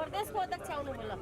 प्रदेशको अध्यक्ष आउनु भयो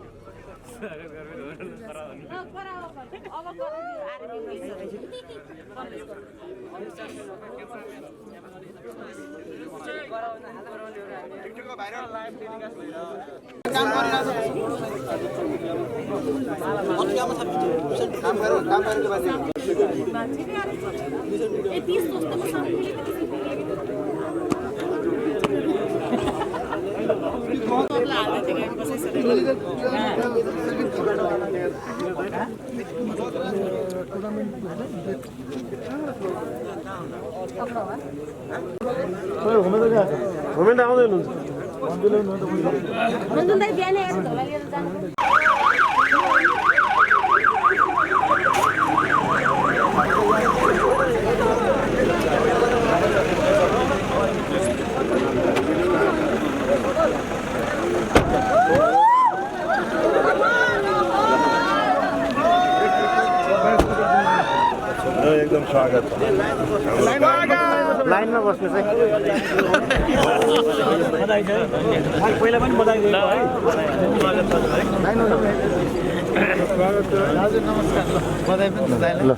घुमेन्ट आउँदैन एकदम स्वागत लाइनमा बस्नु चाहिँ पहिला पनि बधाई दिएको है हजुर नमस्कार बधाई पनि ल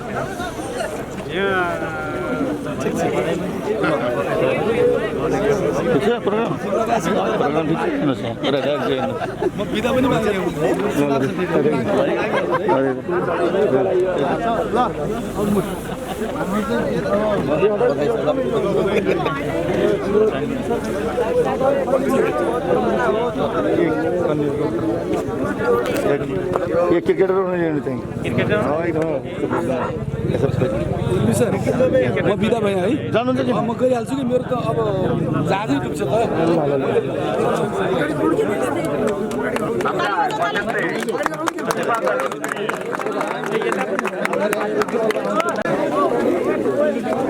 म बिदा पनि ये क्रिकेटर होने चाहिए क्रिकेटर सर म बिदा भएँ है जानुहुन्छ म गइहाल्छु कि मेरो त अब जहाजै डुब्छ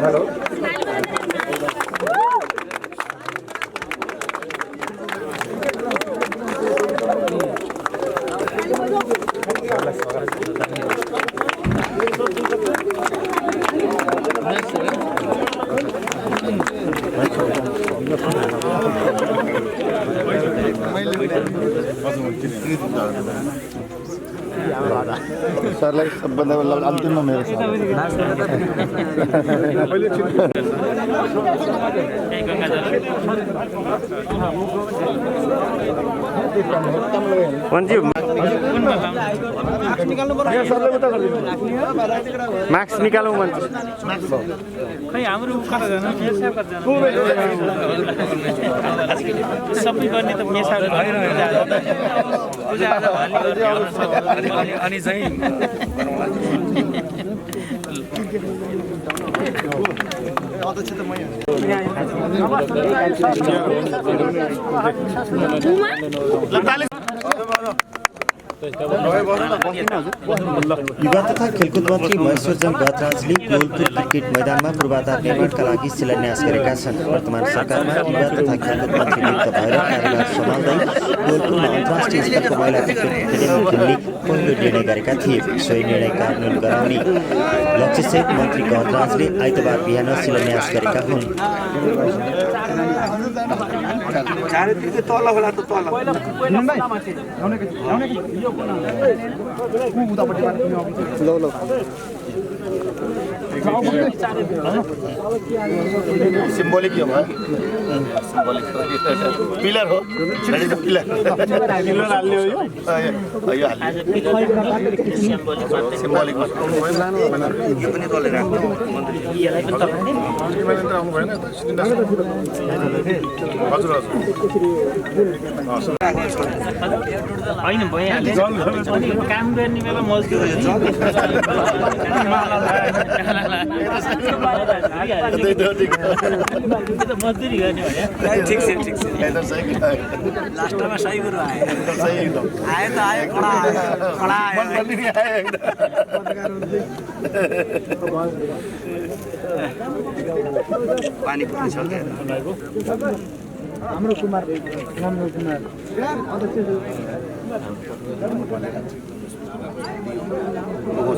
हेलो सरलाई सबभन्दा अन्तिममा मेरो मार्क्स निकालौँ भन्छ खै हाम्रो सबै गर्ने त अनि चाहिँ अध्यक्ष त युवा तथा खेलकुद मन्त्री महेश्वरजन गजराजले गोलपुर क्रिकेट मैदानमा पूर्वाधार निर्माणका लागि शिलान्यास गरेका छन्। वर्तमान सरकारमा युवा तथा खेलकुद मन्त्री नियुक्त भएर कार्यभार सम्हाल्दै गोलपुरमा अन्तर्राष्ट्रिय स्तरको महिला क्रिकेट एकाडेमी खोल्ने पहिलो निर्णय गरेका थिए। सोही निर्णय कार्यान्वयन गराउने लक्ष्यसहित मन्त्री गजराजले आइतबार बिहान शिलान्यास गरेका हुन्। सिम्बोलिक हो पिलर हो पिलर हाल्ने हो यो सिम्बोलिक होइन भइहाल्यो काम गर्ने बेला मजदुर मजदुरी गर्ने ठिक छ लास्टमा सही कुरो आयो त आयो कडा पानी पुग्छ हाम्रो कुमार राम्रो कुमार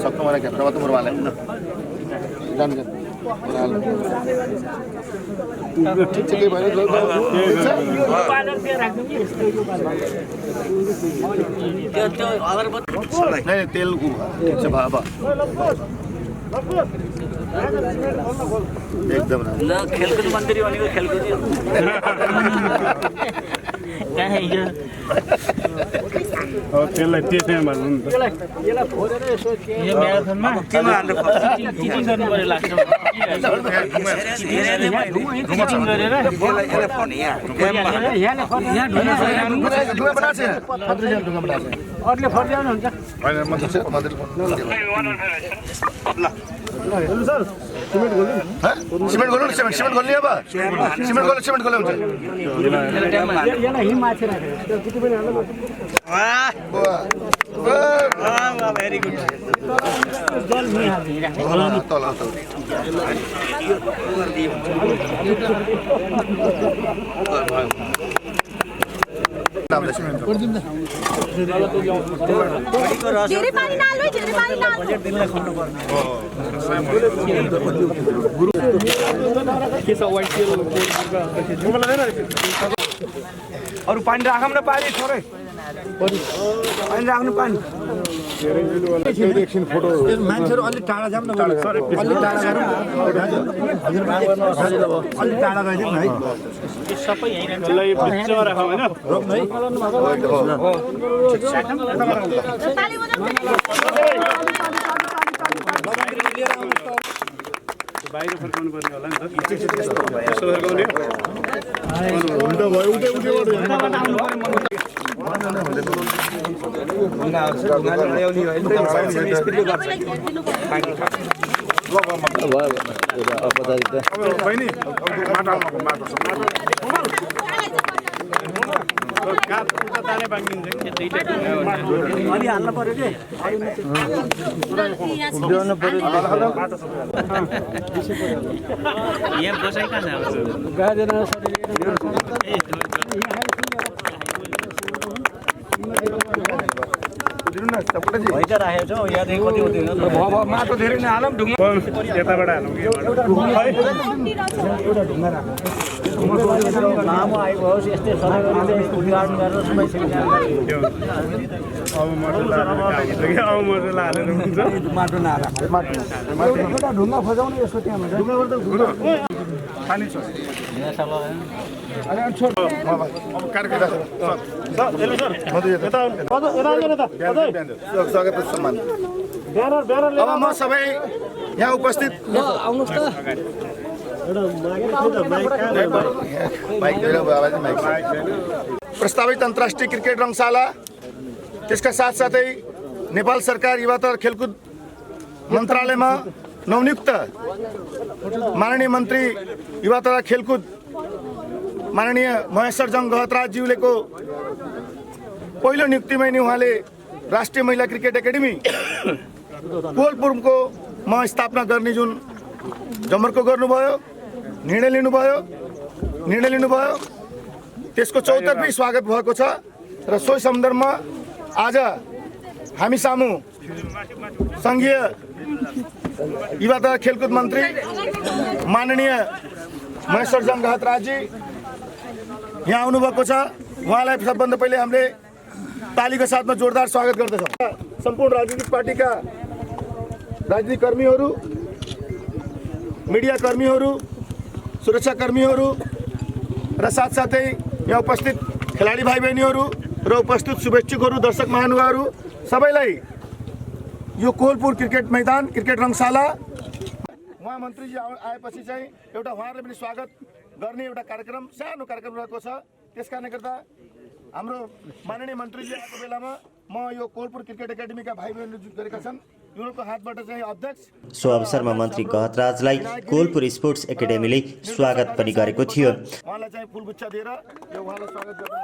सबको मलाई क्यामेरा मात्र मरवा ले नहीं तेल एकदम खेलकुद मन्त्री भनेको खेलकुद त्यसलाई त्यसैमा भन्नु नि यो म्याराथनमा चिटिङ गर्नु पर्यो लाग्छ चिटिङ गरेर अरूले फर्जाउनु हुन्छ सिमेन्ट गोल्नु सिमेन्ट गोल्ने अब सिमेन्ट गोल्नु हुन्छ भेरी गुड धेरै पानी नाल्नु धेरै पानी नाल्नु अरू पानी राखौँ न पानी थोरै पानी राख्नु पानी एकछिन फोटो मान्छेहरू अलिक टाढा जाऊँ न अलिक टाढा गरौँ अलिक टाढा गइदिउँ न है सबै यहीँ यसलाई बिचमा राखौँ होइन रोक्नु है ताली बजाउँ बाहिर फर्काउनु पर्ने होला नि त यसो फर्काउने उल्टा भयो बहिनी ताले बाँधिदिन्छ अलि हाल्न पर्यो कि यहाँ बसाइ कहाँ माटो धेरै नै हालौँ ढुङ्गा यताबाट हालौँ लामो आइनुहोस् यस्तै सधैँ उद्घाटन गरेर सबै अब मसला हालेर हुन्छ माटो नहाल एउटा ढुङ्गा खोजाउनु यसको त्यहाँ पानी छ अब म सबै यहाँ उपस्थित प्रस्तावित अन्तर्राष्ट्रिय क्रिकेट रङशाला त्यसका साथसाथै नेपाल सरकार युवा तथा खेलकुद मन्त्रालयमा नवनियुक्त माननीय मन्त्री युवा तथा खेलकुद माननीय महेश्वरजङ गहतराज्यूलेको पहिलो नियुक्तिमै नै उहाँले राष्ट्रिय महिला क्रिकेट एकाडेमी कोलपुरको स्थापना गर्ने जुन जमर्को गर्नुभयो निर्णय लिनुभयो त्यसको चौतर्फी स्वागत भएको छ र सोही सन्दर्भमा आज हामी सामु संघीय युवा तथा खेलकुद मन्त्री माननीय महेश्वरजङ गहतराजी यहाँ आउनुभएको छ। उहाँलाई सबभन्दा पहिले हामीले तालीको साथमा जोरदार स्वागत गर्दछौँ। सम्पूर्ण राजनीतिक पार्टीका राजनीतिक कर्मीहरू, मिडिया कर्मीहरू, सुरक्षा कर्मीहरू र साथसाथै यहाँ उपस्थित खेलाडी भाइ बहिनीहरू र उपस्थित शुभेच्छुकहरू, दर्शक महानुभावहरू सबैलाई यो कोलपुर क्रिकेट मैदान क्रिकेट रङशाला उहाँ मन्त्रीजी आएपछि चाहिँ एउटा उहाँहरूले पनि स्वागत गर्ने एउटा कार्यक्रम, सानो कार्यक्रम रहेको छ। त्यसकारणले गर्दा हाम्रो माननीय मन्त्रीजी आएको बेलामा म यो कोलपुर क्रिकेट एकाडेमीका भाइ बहिनीहरू गरेका छन्, उनीहरूको हातबाट चाहिँ अध्यक्ष। सो अवसरमा मन्त्री गहतराजलाई कोलपुर स्पोर्ट्स एकाडेमीले स्वागत पनि गरेको थियो। उहाँलाई चाहिँ फुलगुच्छा दिएर यो उहाँलाई स्वागत गर्नु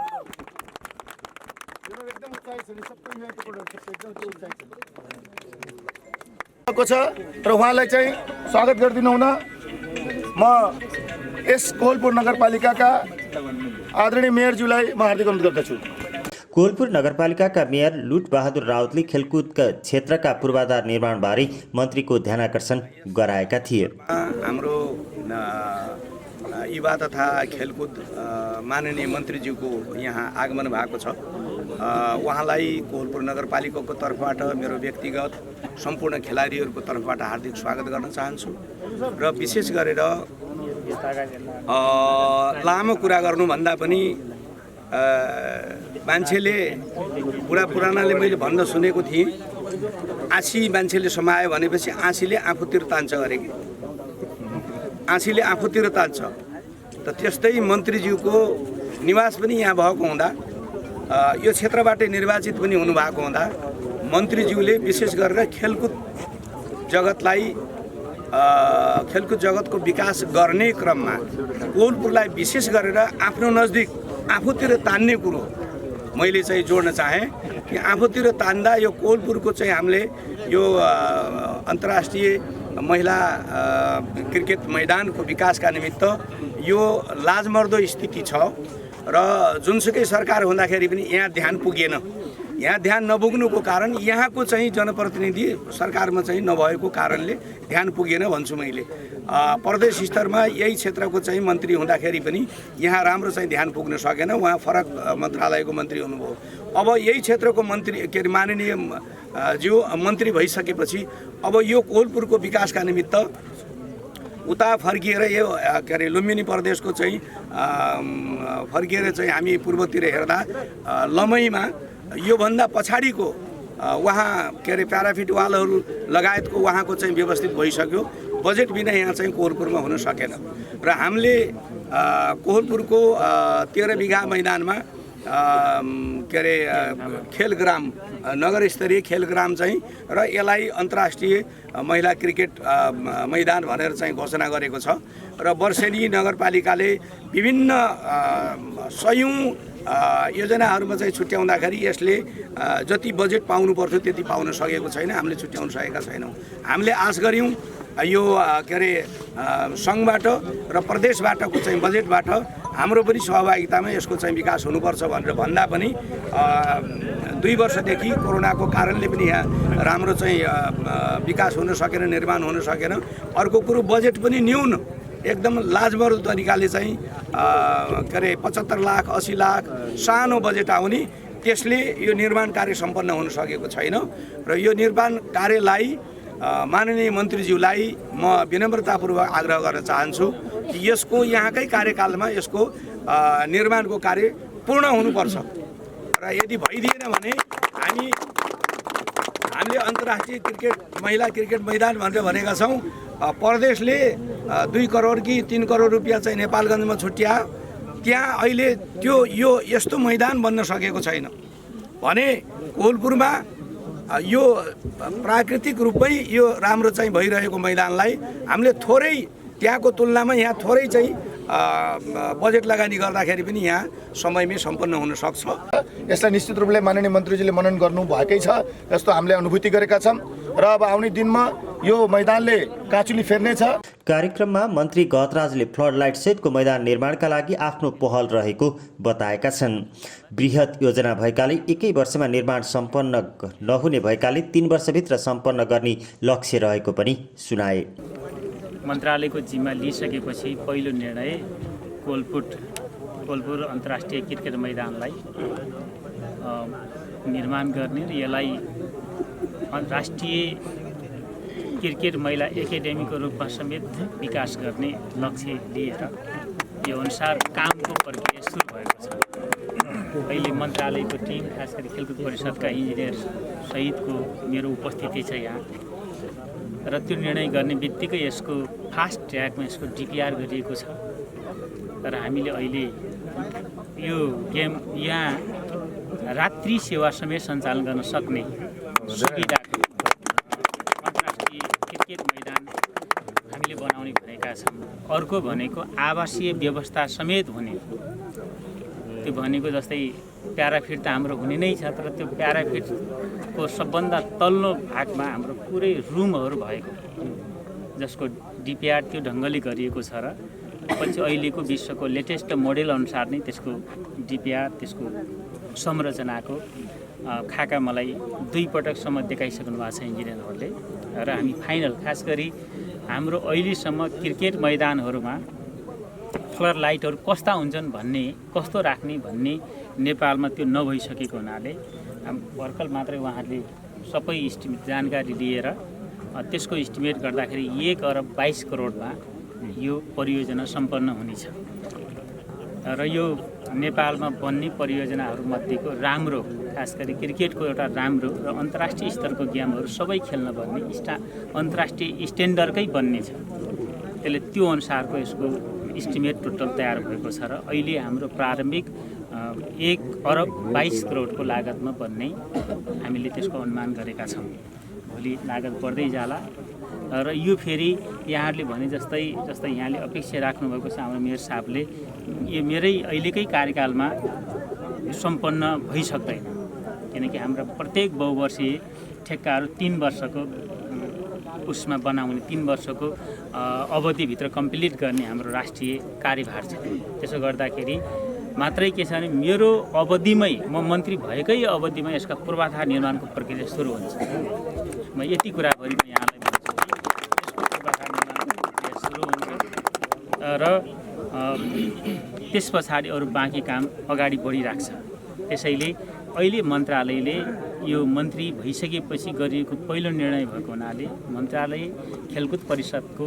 एकदम उत्साहित छ, सबै छ र उहाँलाई चाहिँ स्वागत गरिदिनु हुन म यस कोलपुर नगरपालिकाका आदरणीय मेयरज्यूलाई म हार्दिक अनुरोध गर्दछु। कोलपुर नगरपालिकाका मेयर लुटबहादुर राउतले खेलकुदका क्षेत्रका पूर्वाधार निर्माणबारे मन्त्रीको ध्यानाकर्षण गराएका थिए। हाम्रो युवा तथा खेलकुद माननीय मन्त्रीज्यूको यहाँ आगमन भएको छ। उहाँलाई कोलपुर नगरपालिकाको तर्फबाट मेरो व्यक्तिगत सम्पूर्ण खेलाडीहरूको तर्फबाट हार्दिक स्वागत गर्न चाहन्छु र विशेष गरेर लामो कुरा गर्नुभन्दा पनि मान्छेले पुरानाले मैले भन्न सुनेको थिएँ, आँसी मान्छेले समायो भनेपछि आँसीले आफूतिर तान्छ अरे कि आँसीले आफूतिर तान्छ। त त्यस्तै मन्त्रीज्यूको निवास पनि यहाँ भएको हुँदा यो क्षेत्रबाटै निर्वाचित पनि हुनुभएको हुँदा मन्त्रीज्यूले विशेष गरेर खेलकुद जगतको विकास गर्ने क्रममा कोलपुरलाई विशेष गरेर आफ्नो नजिक आफूतिर तान्ने कुरो मैले चाहिँ जोड्न चाहेँ कि आफूतिर तान्दा यो कोलपुरको चाहिँ हामीले यो अन्तर्राष्ट्रिय महिला क्रिकेट मैदानको विकासका निमित्त यो लाजमर्दो स्थिति छ र जुनसुकै सरकार हुँदाखेरि पनि यहाँ ध्यान पुगेन। यहाँ ध्यान नपुग्नुको कारण यहाँको चाहिँ जनप्रतिनिधि सरकारमा चाहिँ नभएको कारणले ध्यान पुगेन भन्छु मैले। प्रदेश स्तरमा यही क्षेत्रको चाहिँ मन्त्री हुँदाखेरि पनि यहाँ राम्रो चाहिँ ध्यान पुग्न सकेन, उहाँ फरक मन्त्रालयको मन्त्री हुनुभयो। अब यही क्षेत्रको मन्त्री के अरे माननीय ज्यू मन्त्री भइसकेपछि अब यो कोलपुरको विकासका निमित्त उता फर्किएर यो के अरे लुम्बिनी प्रदेशको चाहिँ फर्किएर चाहिँ हामी पूर्वतिर हेर्दा लमैमा योभन्दा पछाडिको वहाँ के अरे प्याराफिट वालहरू लगायतको वहाँको चाहिँ व्यवस्थित भइसक्यो। बजेट बिना यहाँ चाहिँ कोलपुरमा हुन सकेन र हामीले कोलपुरको 13 बिघा मैदानमा के अरे खेलग्राम नगरस्तरीय खेलग्राम चाहिँ र यसलाई अन्तर्राष्ट्रिय महिला क्रिकेट मैदान भनेर चाहिँ घोषणा गरेको छ र वर्षेनी नगरपालिकाले विभिन्न सयौं योजनाहरूमा चाहिँ छुट्याउँदाखेरि यसले जति बजेट पाउनु पर्थ्यो त्यति पाउन सकेको छैन, हामीले छुट्याउन सकेका छैनौँ। हामीले आश गऱ्यौँ यो के अरे सङ्घबाट र प्रदेशबाटको चाहिँ बजेटबाट हाम्रो पनि सहभागितामा यसको चाहिँ विकास हुनुपर्छ भनेर भन्दा पनि 2 वर्षदेखि कोरोनाको कारणले पनि यहाँ राम्रो चाहिँ विकास हुन सकेन, निर्माण हुन सकेन। अर्को कुरो बजेट पनि न्यून, एकदम लाजमर्दो तरिकाले चाहिँ के अरे 75 लाख 80 लाख सानो बजेट आउने, त्यसले यो निर्माण कार्य सम्पन्न हुन सकेको छैन र यो निर्माण कार्यलाई माननीय मन्त्रीज्यूलाई म विनम्रतापूर्वक आग्रह गर्न चाहन्छु कि यसको यहाँकै कार्यकालमा यसको निर्माणको कार्य पूर्ण हुनुपर्छ र यदि भइदिएन भने हामीले अन्तर्राष्ट्रिय महिला क्रिकेट मैदान भनेर भनेका छौँ। प्रदेशले 2 करोड कि 3 करोड रुपियाँ चाहिँ नेपालगञ्जमा छुट्या, त्यहाँ अहिले त्यो यो यस्तो मैदान बन्न सकेको छैन भने कोलपुरमा यो प्राकृतिक रूपमै यो राम्रो चाहिँ भइरहेको मैदानलाई हामीले थोरै त्यहाँको तुलनामा यहाँ थोरै चाहिँ बजेट लगानी गर्दाखेरि पनि यहाँ समयमै सम्पन्न हुन सक्छ। यसलाई निश्चित रूपले माननीय मन्त्रीजीले मनन गर्नु भएकै छ जस्तो हामीले अनुभूति गरेका छौँ र अब आउने दिनमा यो मैदानले काँचुली फेर्नेछ। कार्यक्रममा मन्त्री गहतराजले फ्लड लाइट सहितको मैदान निर्माणका लागि आफ्नो पहल रहेको बताएका छन्। बृहत योजना भएकाले 1 वर्षमा निर्माण सम्पन्न नहुने भएकाले 3 वर्षभित्र सम्पन्न गर्ने लक्ष्य रहेको पनि सुनाए। मन्त्रालयको जिम्मा लिइसकेपछि पहिलो निर्णय कोलपुर अन्तर्राष्ट्रिय क्रिकेट मैदानलाई निर्माण गर्ने र यसलाई राष्ट्रिय क्रिकेट महिला एकाडेमीको रूपमा समेत विकास गर्ने लक्ष्य लिएर यो अनुसार कामको प्रक्रिया सुरु भएको छ। अहिले मन्त्रालयको टिम खास गरी खेलकुद परिषदका इन्जिनियर सहितको मेरो उपस्थिति छ यहाँ र त्यो निर्णय गर्ने बित्तिकै यसको फास्ट ट्र्याकमा यसको डिपिआर गरिएको छ र हामीले अहिले यो गेम यहाँ रात्रि सेवा समेत सञ्चालन गर्न सक्ने सुविधाको अन्तर्राष्ट्रिय क्रिकेट मैदान हामीले बनाउने भनेका छौँ। अर्को भनेको आवासीय व्यवस्था समेत हुने, त्यो भनेको जस्तै प्याराफिट त हाम्रो हुने नै छ, तर त्यो प्याराफिटको सबभन्दा तल्लो भागमा हाम्रो पुरै रुमहरू भएको जसको डिपिआर त्यो ढङ्गले गरिएको छ र पछि अहिलेको विश्वको लेटेस्ट मोडेल अनुसार नै त्यसको डिपिआर त्यसको संरचनाको खाका मलाई 2 पटकसम्म देखाइसक्नु भएको छ इन्जिनियरहरूले र हामी फाइनल खास गरी हाम्रो अहिलेसम्म क्रिकेट मैदानहरूमा फ्लड लाइटहरू कस्ता हुन्छन् भन्ने कस्तो राख्ने भन्ने नेपालमा त्यो नभइसकेको हुनाले भर्खर मात्रै उहाँहरूले सबै इस्टिमेट जानकारी लिएर त्यसको इस्टिमेट गर्दाखेरि 1 अरब 22 करोडमा यो परियोजना सम्पन्न हुनेछ र यो नेपालमा बन्ने परियोजनाहरूमध्येको राम्रो खास गरी क्रिकेटको एउटा राम्रो र अन्तर्राष्ट्रिय स्तरको गेमहरू सबै खेल्न पर्ने अन्तर्राष्ट्रिय स्ट्यान्डर्डकै बन्नेछ। त्यसले त्यो अनुसारको यसको इस्टिमेट टोटल तयार भएको छ र अहिले हाम्रो प्रारम्भिक 1 अरब 22 करोडको लागतमा बन्ने हामीले त्यसको अनुमान गरेका छौँ। भोलि लागत बढ्दै जाला र यो फेरि यहाँहरूले भने जस्तै यहाँले अपेक्षा राख्नुभएको छ हाम्रो मेयर साहबले यो मेरै अहिलेकै कार्यकालमा सम्पन्न भइसक्दैन किनकि हाम्रा प्रत्येक बहुवर्षीय ठेक्काहरू 3 वर्षको उसमा बनाउने 3 वर्षको अवधिभित्र कम्प्लिट गर्ने हाम्रो राष्ट्रिय कार्यभार छ। त्यसो गर्दाखेरि मात्रै के छ भने मेरो अवधिमै म मन्त्री भएकै अवधिमा यसका पूर्वाधार निर्माणको प्रक्रिया सुरु हुन्छ। म यति कुराभरि म यहाँलाई भन्छु कि यसको पूर्वाधार निर्माणको प्रक्रिया सुरु हुन्छ र त्यस पछाडि अरू बाँकी काम अगाडि बढिरहेको छ। त्यसैले अहिले मन्त्रालयले यो मन्त्री भइसकेपछि गरिएको पहिलो निर्णय भएको हुनाले मन्त्रालय खेलकुद परिषदको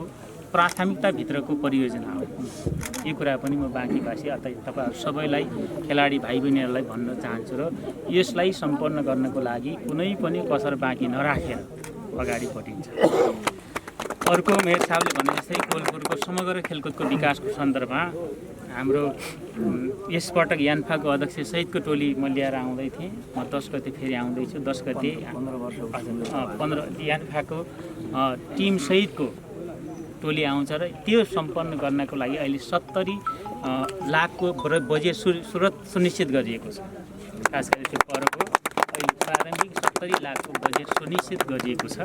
प्राथमिकताभित्रको परियोजना हो। यो कुरा पनि म बाँकीवासी अथवा तपाईँहरू सबैलाई खेलाडी भाइ बहिनीहरूलाई भन्न चाहन्छु र यसलाई सम्पन्न गर्नको लागि कुनै पनि कसर बाँकी नराखेर अगाडि बढिन्छ। अर्को मेयर साहबले भने जस्तै कोलपुरको समग्र खेलकुदको विकासको सन्दर्भमा हाम्रो यसपटक यान्फाको अध्यक्ष सहितको टोली म लिएर आउँदै थिएँ। म 10 गते फेरि आउँदैछु। 10 गते 15 यान्फाको टिम सहितको टोली आउँछ र त्यो सम्पन्न गर्नको लागि अहिले 70 लाखको बजेट सुनिश्चित गरिएको छ। खास गरी त्यो पर्वको अहिले प्रारम्भिक 70 लाखको बजेट सुनिश्चित गरिएको छ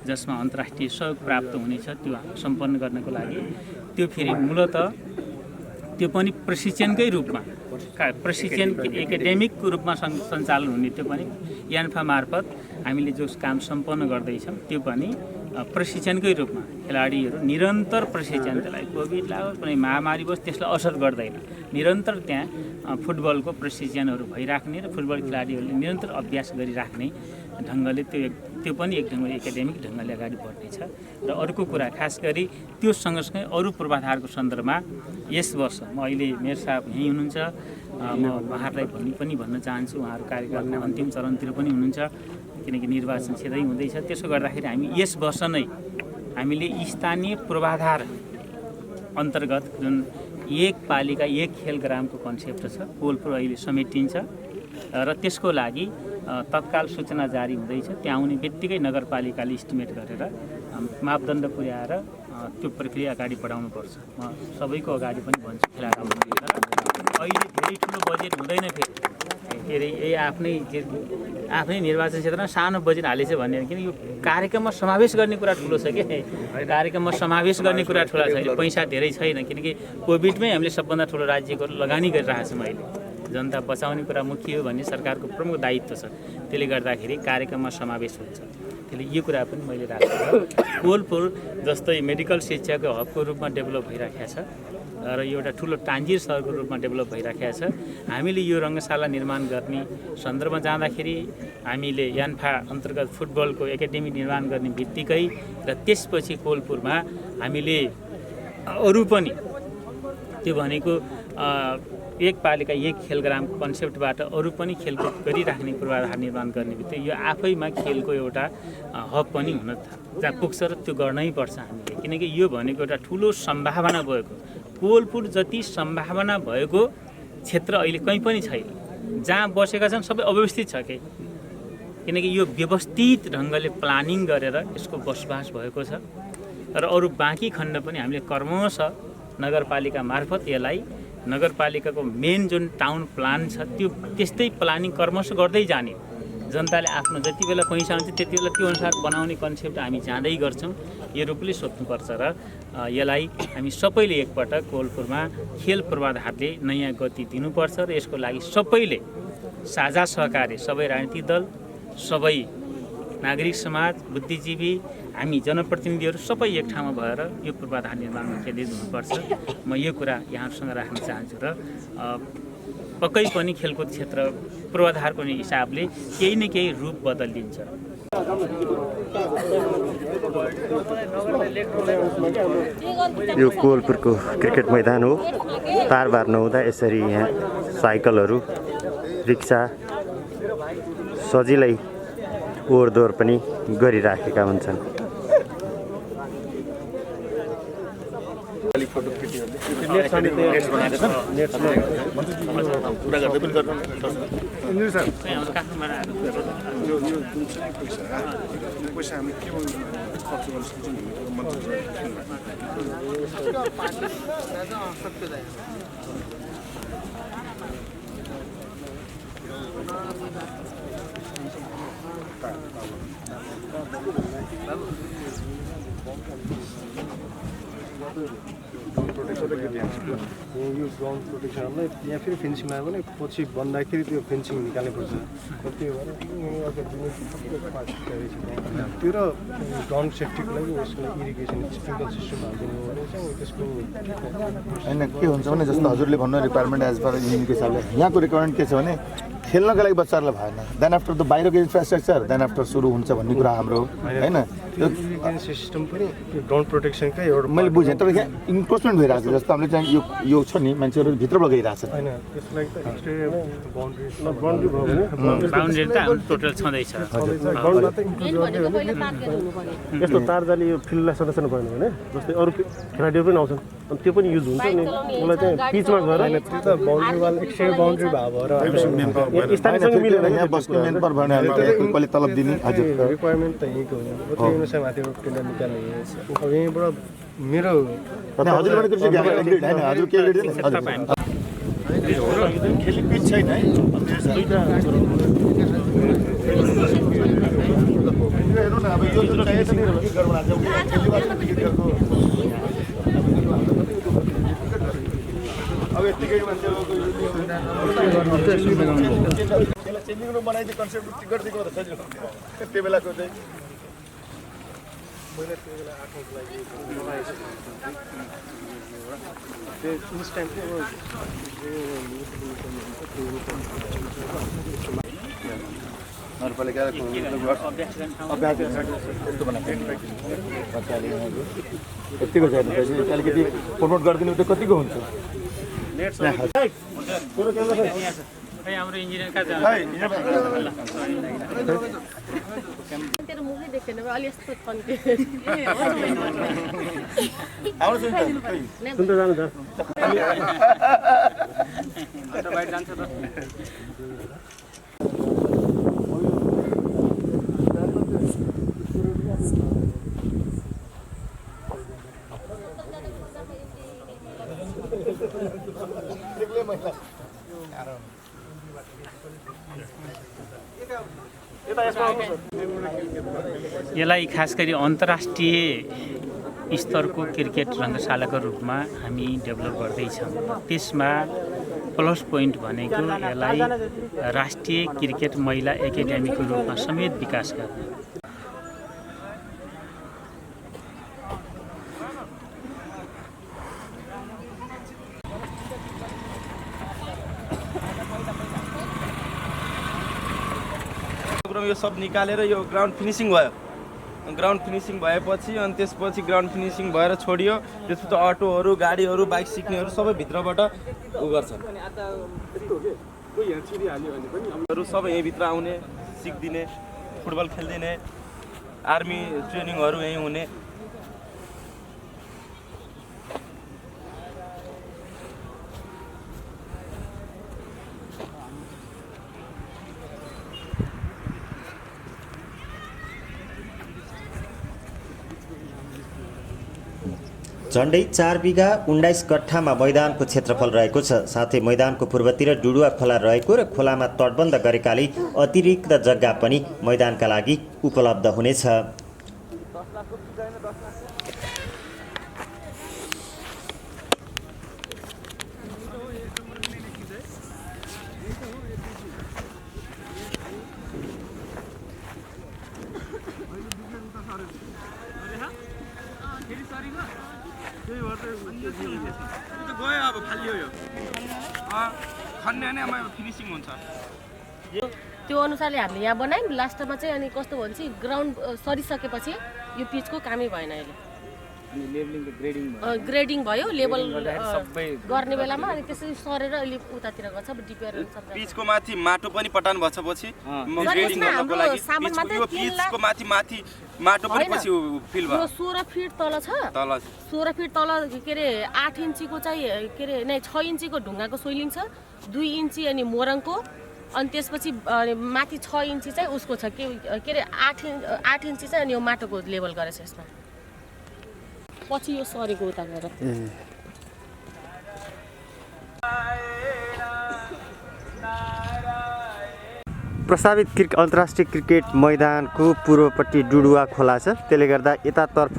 जसमा अन्तर्राष्ट्रिय सहयोग प्राप्त हुनेछ त्यो सम्पन्न गर्नको लागि। त्यो फेरि मूलतः त्यो पनि प्रशिक्षणकै रूपमा प्रशिक्षण एकाडेमिकको रूपमा सञ्चालन हुने त्यो पनि यान्फा मार्फत हामीले जो काम सम्पन्न गर्दैछौँ त्यो पनि प्रशिक्षणकै रूपमा खेलाडीहरू निरन्तर प्रशिक्षण त्यसलाई कोभिड लाग्यो कुनै महामारी बस् त्यसलाई असर गर्दैन। निरन्तर त्यहाँ फुटबलको प्रशिक्षणहरू भइराख्ने र फुटबल खेलाडीहरूले निरन्तर अभ्यास गरिराख्ने ढङ्गले त्यो पनि एक ढङ्गले एकाडेमिक ढङ्गले अगाडि बढ्नेछ। र अर्को कुरा खास गरी त्यो सँगसँगै अरू पूर्वाधारको सन्दर्भमा यस वर्ष म अहिले मेयर साहब यहीँ हुनुहुन्छ म उहाँहरूलाई भन्न चाहन्छु उहाँहरू कार्यकालको अन्तिम चरणतिर पनि हुनुहुन्छ किनकि निर्वाचन सिधै हुँदैछ। त्यसो गर्दाखेरि हामी यस वर्ष नै हामीले स्थानीय पूर्वाधार अन्तर्गत जुन 1 पालिका 1 खेल ग्रामको कन्सेप्ट छ कोलपुर अहिले समेटिन्छ र त्यसको लागि तत्काल सूचना जारी हुँदैछ। त्यहाँ आउने बित्तिकै नगरपालिकाले इस्टिमेट गरेर मापदण्ड पुर्याएर त्यो प्रक्रिया अगाडि बढाउनुपर्छ। म सबैको अगाडि पनि भन्छु खेलाएर आउनुहुन्छ र अहिले धेरै ठुलो बजेट हुँदैन फेरि के अरे यही आफ्नै निर्वाचन क्षेत्रमा सानो बजेट हालेछ भन्ने किन यो कार्यक्रममा समावेश गर्ने कुरा ठुलो छ कि कार्यक्रममा समावेश गर्ने कुरा ठुला छैन। पैसा धेरै छैन किनकि कोभिडमै हामीले सबभन्दा ठुलो राज्यको लगानी गरिरहेको छौँ। अहिले जनता बचाउने कुरा मुख्य हो भन्ने सरकारको प्रमुख दायित्व छ। त्यसले गर्दाखेरि कार्यक्रममा समावेश हुन्छ। त्यसले यो कुरा पनि मैले राखेको कोलपुर जस्तै मेडिकल शिक्षाको हबको रूपमा डेभलप भइराखेको छ र एउटा ठुलो टान्जिर सहरको रूपमा डेभलप भइराखेको छ। हामीले यो रङ्गशाला निर्माण गर्ने सन्दर्भमा जाँदाखेरि हामीले यान्फा अन्तर्गत फुटबलको एकाडेमी निर्माण गर्ने बित्तिकै र त्यसपछि कोलपुरमा हामीले अरू पनि त्यो भनेको 1 पालिका 1 खेल ग्रामको कन्सेप्टबाट अरू पनि खेलकुद गरिराख्ने पूर्वाधार निर्माण गर्ने बित्तिकै यो आफैमा खेलको एउटा हब पनि हुन जहाँ पुग्छ र त्यो गर्नै पर्छ हामीले किनकि यो भनेको एउटा ठुलो सम्भावना भएको कोलपुर जति सम्भावना भएको क्षेत्र अहिले कहीँ पनि छैन। जहाँ बसेका छन् सबै अव्यवस्थित छ किनकि यो व्यवस्थित ढङ्गले प्लानिङ गरेर यसको बसोबास भएको छ र अरू बाँकी खण्ड पनि हामीले क्रमशः नगरपालिका मार्फत यसलाई नगरपालिकाको मेन जुन टाउन प्लान छ त्यो त्यस्तै प्लानिङ क्रमशः गर्दै जाने जनताले आफ्नो जति बेला पैसा हुन्छ त्यति बेला त्यो अनुसार बनाउने कन्सेप्ट हामी जाँदै गर्छौँ। यो रूपले सोध्नुपर्छ र यसलाई हामी सबैले एकपटक कोलपुरमा खेल पूर्वाधारले नयाँ गति दिनुपर्छ र यसको लागि सबैले साझा सहकारी सबै राजनीतिक दल, सबै नागरिक समाज, बुद्धिजीवी, हामी जनप्रतिनिधिहरू सबै एक ठाउँमा भएर यो पूर्वाधार निर्माणमा केन्द्रित हुनुपर्छ। म यो कुरा यहाँहरूसँग राख्न चाहन्छु र पक्कै पनि खेलकुद क्षेत्र पूर्वाधारको हिसाबले केही न केही रूप बदलिन्छ। यो कोवलपुरको क्रिकेट मैदान हो। तारबार नहुँदा यसरी यहाँ साइकलहरू, रिक्सा सजिलै ओहोरदोहोर पनि गरिराखेका हुन्छन्। यो ग्राउन्ड प्रोटेक्सनलाई यहाँ फेरि फेन्सिङ लगायो भने पछि बन्दाखेरि त्यो फेन्सिङ निकाल्नुपर्छ। त्यही भएर त्यो र ग्राउन्ड सेफ्टीको लागि यसको इरिगेसन स्प्रिङ्कल सिस्टम हालिदिनु भने चाहिँ त्यसको होइन के हुन्छ भने जस्तो हजुरले भन्नु रिक्वायरमेन्ट एज पर युनियनको हिसाबले यहाँको रिक्वायरमेन्ट के छ भने खेल्नको लागि बच्चाहरूलाई भएन, देन आफ्टर त बाहिरको इन्फ्रास्ट्रक्चर देन आफ्टर सुरु हुन्छ भन्ने कुरा हाम्रो होइन। त्यो इरिगेसन सिस्टम पनि ग्राउन्ड प्रोटेक्सनकै एउटा मैले बुझेँ, तर यहाँ इन्क्रोचमेन्ट भइरहेको छ। जस्तो हामीले चाहिँ यो छ नि मान्छेहरू भित्रबाट गइरहेको छ। होइन त्यसको लागि त एक्सटेरियर बाउन्ड्री भयो भने बाउन्ड्री त हाम्रो टोटल छँदैछ। ग्राउन्डमा त इन्क्लुड गर्ने हो भने यस्तो तारजाली यो फिल्डलाई सदस्यनु भएन भने जस्तै अरू खेलाडीहरू पनि आउँछन् अनि त्यो पनि युज हुन्छ नि। उसलाई चाहिँ पिचमा गएर त्यो त बाउन्ड्री वाल एक्सटेरियर बाउन्ड्री भएर स्थानीयसँग मिलेर यहाँ बस्ने मेन पर भने हामीले तलब दिने हजुर रिक्वायरमेन्ट त यहीँको हो। त्यो अनुसार माथिबाट टेन्डर निकाल्ने अब यहीँबाट मेरो हजुर भने कृषि होइन हजुर के हजुर खेली पिच छैन है। हेर्नु न अब यो चाहिएको छ नि गरौँ आज अब यतिकै मान्छेको चेन्जिङ रुम बनाइदियो कन्सेप्ट टिकट दिएको त सजिलो त्यो बेलाको चाहिँ मैले त्यो बेला आफ्नो लागि त्यो इन्स्ट्यान्ट नगरपालिका यतिको छैन अलिकति प्रमोट गरिदिनु त कतिको हुन्छ। हाम्रो इन्जिनियर कहाँ तेरो मुखै देखेन अलि यस्तो थन्के सुन्दै जानु छ। बाहिर जान्छ त यसलाई खास गरी अन्तर्राष्ट्रिय स्तरको क्रिकेट रङ्गशालाको रूपमा हामी डेभलप गर्दैछौँ। त्यसमा प्लस पोइन्ट भनेको यसलाई राष्ट्रिय क्रिकेट महिला एकाडेमीको रूपमा समेत विकास गर्ने। यो सब निकालेर यो ग्राउन्ड फिनिसिङ भयो। ग्राउन्ड फिनिसिङ भएपछि अनि त्यसपछि ग्राउन्ड फिनिसिङ भएर छोडियो। त्यसपछि अटोहरू, गाडीहरू, बाइक सिक्नेहरू सबै भित्रबाट उ गर्छन्। सबै यहीँभित्र आउने, सिक्दिने, फुटबल खेलिदिने, आर्मी ट्रेनिङहरू यहीँ हुने। झण्डै 4 बिघा 19 कट्ठामा मैदानको क्षेत्रफल रहेको छ। साथै मैदानको पूर्वतिर डुडुवा खोला रहेको र खोलामा तटबन्ध गरेकाले अतिरिक्त जग्गा पनि मैदानका लागि उपलब्ध हुनेछ। खन्ने नै फिनिसिङ हुन्छ। त्यो अनुसारले हामीले यहाँ बनायौँ। लास्टमा चाहिँ अनि कस्तो भन्छ ग्राउन्ड सरिसकेपछि यो पिचको कामै भएन अहिले। ग्रेडिङ भयो लेभल गर्ने बेलामा अनि त्यसरी सरेर अहिले उतातिर गन्छ डिपिआर पिचको माथि माटो पनि पटान भएछ पछि ग्रेडिङ गर्नको लागि यो पिचको माथि माटो पनि पछि फिल भयो। 16 फिट तल छ। 16 फिट तल के अरे 8 इन्चीको चाहिँ के अरे नै 6 इन्चीको ढुङ्गाको सोइलिङ छ, 2 इन्ची अनि मोरङको, अनि त्यसपछि माथि 6 इन्ची चाहिँ उसको छ के अरे 8 इन्ची चाहिँ अनि यो माटोको लेभल गरेछ यसमा। पछि यो सरेको उता गएर प्रस्तावित अन्तर्राष्ट्रिय क्रिकेट मैदानको पूर्वपट्टि डुडुवा खोला छ। त्यसले गर्दा यतातर्फ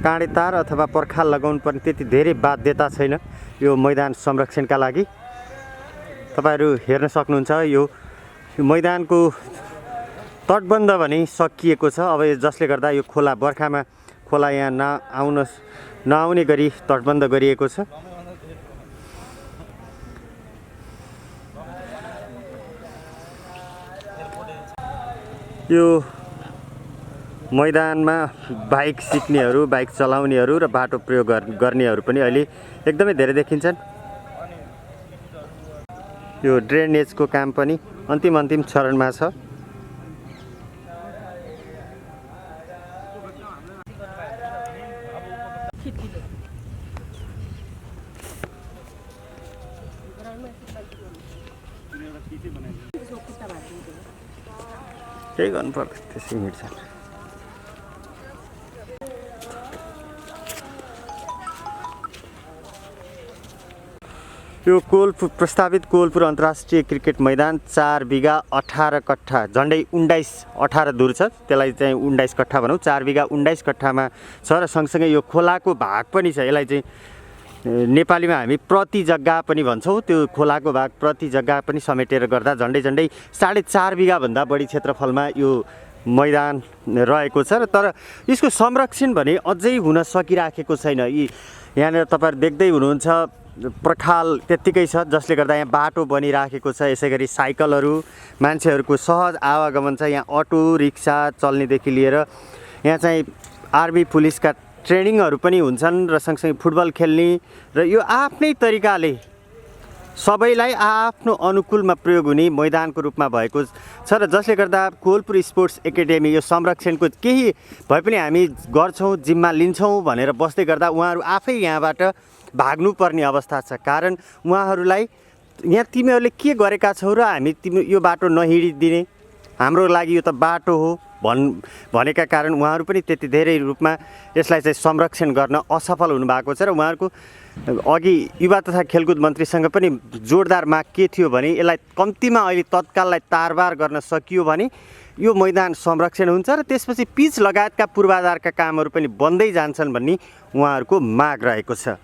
काँडेतार अथवा पर्खाल लगाउनु पर्ने त्यति धेरै बाध्यता छैन यो मैदान संरक्षणका लागि। तपाईहरु हेर्न सक्नुहुन्छ यो मैदानको तटबन्ध भने सकिएको छ। अब जसले गर्दा यो खोला बर्खामा खोला यहाँ नआउने गरी तटबन्ध गरिएको छ। यो मैदानमा बाइक सिक्नेहरू, बाइक चलाउनेहरू र बाटो प्रयोग गर्नेहरू पनि अहिले एकदमै धेरै देखिन्छन्। यो ड्रेनेजको काम पनि अन्तिम चरणमा छ। केही गर्नु पर्छ त्यसै हिँड्छ। यो प्रस्तावित कोलपुर अन्तर्राष्ट्रिय क्रिकेट मैदान 4 बिघा 18 कट्ठा झन्डै 18 दूर छ। त्यसलाई चाहिँ 19 कट्ठा भनौँ। 4 बिघा 19 कट्ठामा छ र सँगसँगै यो खोलाको भाग पनि छ। यसलाई चाहिँ नेपालीमा हामी प्रति जग्गा पनि भन्छौँ। त्यो खोलाको भाग प्रति जग्गा पनि समेटेर गर्दा झन्डै 4.5 बिघा भन्दा बढी क्षेत्रफलमा यो मैदान रहेको छ र तर यसको संरक्षण भने अझै हुन सकिराखेको छैन। यहाँनिर तपाईहरु देख्दै हुनुहुन्छ पर्खाल त्यत्तिकै छ जसले गर्दा यहाँ बाटो बनिराखेको छ। यसैगरी साइकलहरू मान्छेहरूको सहज आवागमन छ। यहाँ अटो रिक्सा चल्नेदेखि लिएर यहाँ चाहिँ आर्मी पुलिसका ट्रेनिङहरू पनि हुन्छन् र सँगसँगै फुटबल खेल्ने र यो आफ्नै तरिकाले सबैलाई आफ्नो अनुकूलमा प्रयोग हुने मैदानको रूपमा भएको छ र जसले गर्दा कोलपुर स्पोर्ट्स एकाडेमी यो संरक्षणको केही भए पनि हामी गर्छौँ जिम्मा लिन्छौँ भनेर बस्दै गर्दा उहाँहरू आफै यहाँबाट भाग्नुपर्ने अवस्था छ। कारण उहाँहरूलाई यहाँ तिमीहरूले के गरेका छौ र हामी यो बाटो नहिँडिदिने, हाम्रो लागि यो त बाटो हो भनेका कारण उहाँहरू पनि त्यति धेरै रूपमा यसलाई चाहिँ संरक्षण गर्न असफल हुनुभएको छ र उहाँहरूको अघि युवा तथा खेलकुद मन्त्रीसँग पनि जोरदार माग के थियो भने यसलाई कम्तीमा अहिले तत्काललाई तारबार गर्न सकियो भने यो मैदान संरक्षण हुन्छ र त्यसपछि पिच लगायतका पूर्वाधारका कामहरू पनि बन्दै जान्छन् भन्ने उहाँहरूको माग रहेको छ।